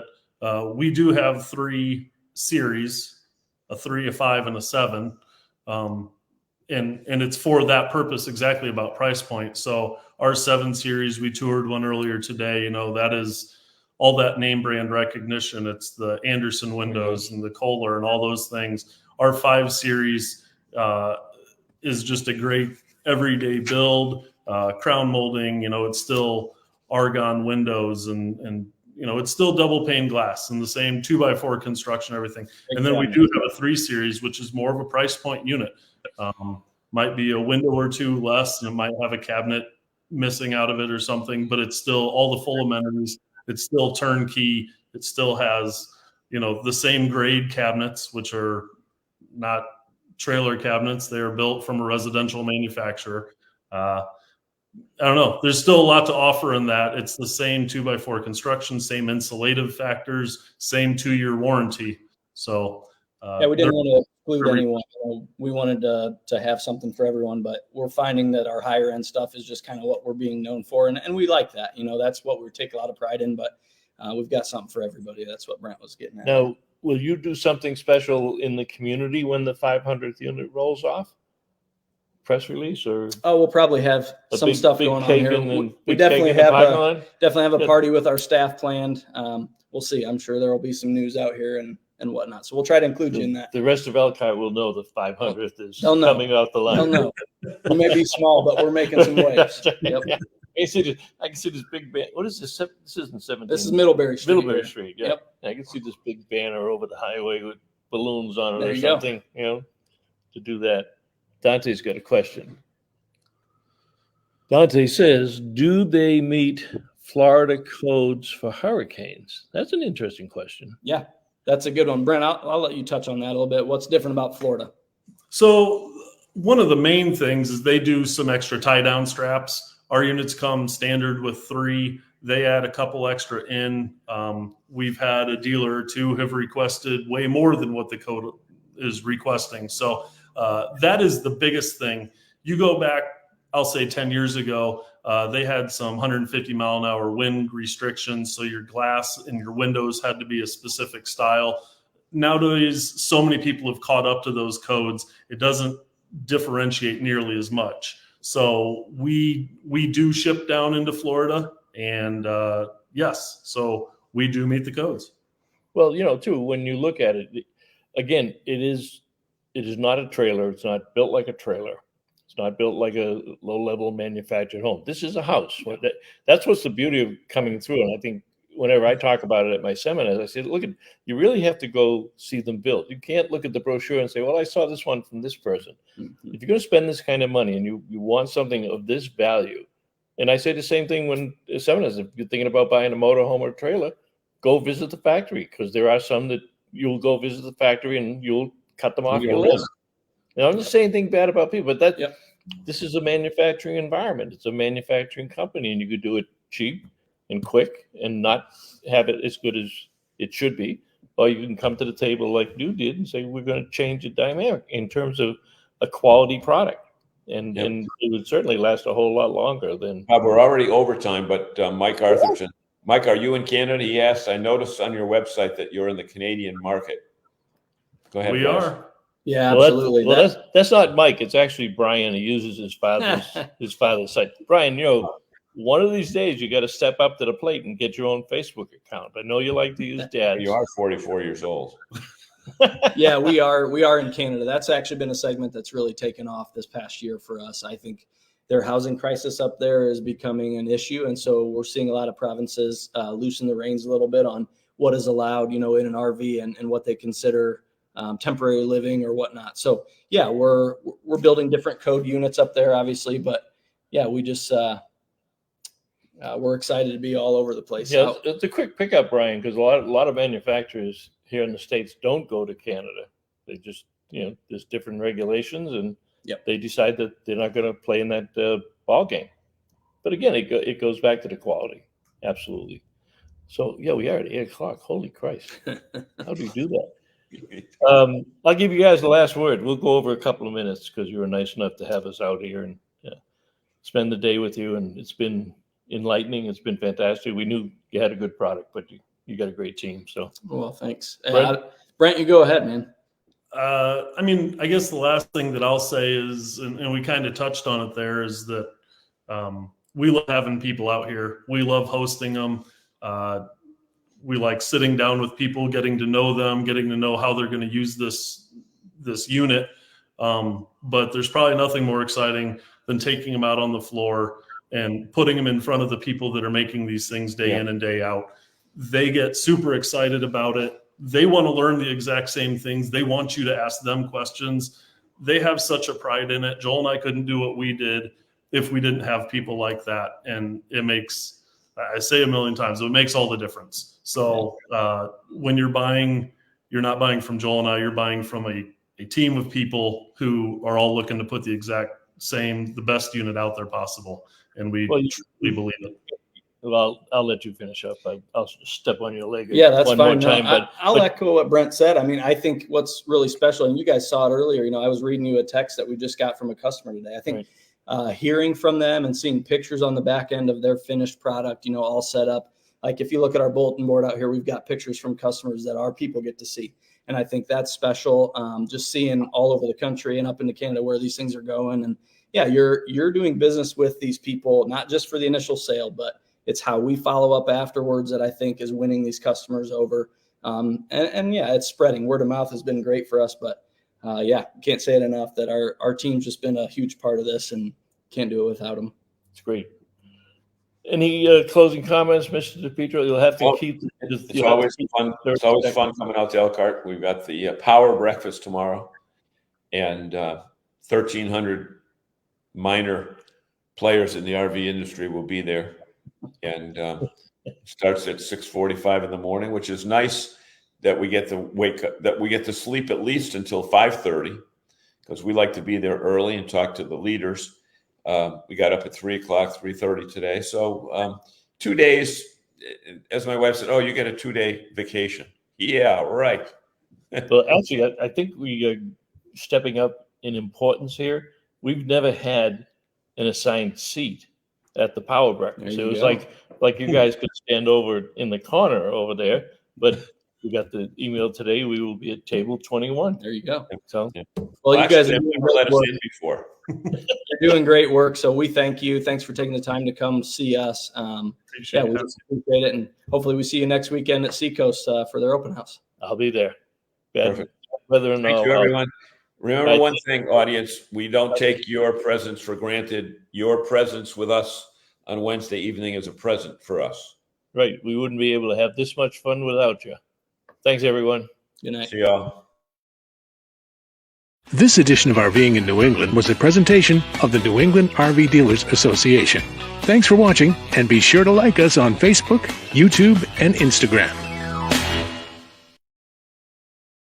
we do have 3 series, a 3, a 5, and a 7. And it's for that purpose, exactly about price point. So our 7 series, we toured one earlier today, that is all that name brand recognition. It's the Anderson windows and the Kohler and all those things. Our 5 series is just a great everyday build, crown molding, it's still argon windows and it's still double pane glass and the same 2x4 construction, everything. And then we do have a 3 series, which is more of a price point unit. Might be a window or 2 less, and it might have a cabinet missing out of it or something, but it's still all the full amenities. It's still turnkey. It still has, the same grade cabinets, which are not trailer cabinets. They are built from a residential manufacturer. I don't know. There's still a lot to offer in that. It's the same 2x4 construction, same insulative factors, same 2-year warranty. So yeah, we didn't want to exclude anyone. We wanted to have something for everyone, but we're finding that our higher end stuff is just kind of what we're being known for, and we like that. That's what we take a lot of pride in. But we've got something for everybody. That's what Brent was getting at. Now, will you do something special in the community when the 500th unit rolls off? Press release, or we'll probably have some stuff going on here. We definitely have a party with our staff planned. We'll see. I'm sure there will be some news out here and whatnot. So we'll try to include you in that. The rest of Elkhart will know the 500th is coming off the line. They'll know. We may be small, but we're making some waves. Yep. I can see this big banner. What is this? This isn't 17. This is Middlebury Street. Middlebury Street. Yeah. Yep. I can see this big banner over the highway with balloons on it There or you something. To do that. Dante's got a question. Dante says, "Do they meet Florida codes for hurricanes?" That's an interesting question. Yeah, that's a good one, Brent. I'll let you touch on that a little bit. What's different about Florida? So one of the main things is they do some extra tie down straps. Our units come standard with 3. They add a couple extra in. We've had a dealer or two have requested way more than what the code is requesting. So that is the biggest thing. You go back, I'll say 10 years ago, they had some 150 mile an hour wind restrictions. So your glass and your windows had to be a specific style. Nowadays, so many people have caught up to those codes. It doesn't differentiate nearly as much. So we do ship down into Florida, and yes, so we do meet the codes. Well, too, when you look at it, again, it is not a trailer. It's not built like a trailer. It's not built like a low-level manufactured home. This is a house. That's what's the beauty of coming through. And I think whenever I talk about it at my seminars, I say, you really have to go see them built. You can't look at the brochure and say, well, I saw this one from this person. Mm-hmm. If you're going to spend this kind of money and you want something of this value, and I say the same thing when seminars, if you're thinking about buying a motorhome or a trailer, go visit the factory, because there are some that you'll go visit the factory and you'll cut them off your list. I'm not saying anything bad about people, but this is a manufacturing environment. It's a manufacturing company, and you could do it cheap and quick and not have it as good as it should be. Or you can come to the table like you did and say, we're going to change the dynamic in terms of a quality product. And it would certainly last a whole lot longer than. We're already over time, but Mike Arthurson. Mike, are you in Canada? He asked. I noticed on your website that you're in the Canadian market. Go ahead. We are. Yeah, absolutely. That's not Mike. It's actually Brian. He uses his father's site. Brian, one of these days you got to step up to the plate and get your own Facebook account. I know you like to use Dad's. You are 44 years old. Yeah, we are in Canada. That's actually been a segment that's really taken off this past year for us. I think their housing crisis up there is becoming an issue, and so we're seeing a lot of provinces loosen the reins a little bit on what is allowed, in an RV and what they consider temporary living or whatnot. So yeah, we're building different code units up there, obviously, but yeah, we just we're excited to be all over the place. Yeah, it's a quick pickup, Brian, because a lot of manufacturers here in the States don't go to Canada. They just there's different regulations, and they decide that they're not going to play in that ball game. But again, it goes back to the quality, absolutely. So yeah, we are at 8:00. Holy Christ, how do you do that? I'll give you guys the last word. We'll go over a couple of minutes because you were nice enough to have us out here and spend the day with you. And it's been enlightening. It's been fantastic. We knew you had a good product, but you got a great team. So, well, thanks. Brent, you go ahead, man. I guess the last thing that I'll say is, and we kind of touched on it there, is that we love having people out here. We love hosting them. We like sitting down with people, getting to know them, getting to know how they're going to use this unit. But there's probably nothing more exciting than taking them out on the floor and putting them in front of the people that are making these things day in and day out. They get super excited about it. They want to learn the exact same things. They want you to ask them questions. They have such a pride in it. Joel and I couldn't do what we did if we didn't have people like that. And it makes, I say a million times, it makes all the difference. So when you're buying, you're not buying from Joel and I, you're buying from a team of people who are all looking to put the exact same, the best unit out there possible. and we Well, truly believe it. Well, I'll let you finish up. I'll step on your leg Yeah, that's one fine. more time. No, I'll echo what Brent said. I mean, I think what's really special, and you guys saw it earlier, I was reading you a text that we just got from a customer today. I think hearing from them and seeing pictures on the back end of their finished product, all set up. Like if you look at our bulletin board out here, we've got pictures from customers that our people get to see. And I think that's special. Just seeing all over the country and up into Canada where these things are going. And yeah, you're doing business with these people, not just for the initial sale, but it's how we follow up afterwards that I think is winning these customers over. And yeah, it's spreading. Word of mouth has been great for us, but yeah, can't say it enough that our team's just been a huge part of this and can't do it without them. It's great. Any closing comments, Mr. DePietro? You'll have to keep. It's always fun. It's always fun coming out to Elkhart. We've got the power breakfast tomorrow, and 1,300 minor players in the RV industry will be there, and starts at 6:45 in the morning, which is nice that we get to wake up, that we get to sleep at least until 5:30, because we like to be there early and talk to the leaders. We got up at 3:30 today. So 2 days, as my wife said, oh, you get a 2-day vacation. Yeah, right. Well, actually, I think we are stepping up in importance here. We've never had an assigned seat at the power breakfast. It was like you guys could stand over in the corner over there, but we got the email today. We will be at table 21. There you go. So, well, you guys have never let us in before. You're doing great work, so we thank you. Thanks for taking the time to come see us. Appreciate we appreciate it, and hopefully we see you next weekend at Seacoast for their open house. I'll be there. Perfect. Whether or Thank not, you, everyone. Remember one thing, audience: we don't take your presence for granted. Your presence with us on Wednesday evening is a present for us. Right. We wouldn't be able to have this much fun without you. Thanks, everyone. Good night. See y'all. This edition of RVing in New England was a presentation of the New England RV Dealers Association. Thanks for watching, and be sure to like us on Facebook, YouTube, and Instagram.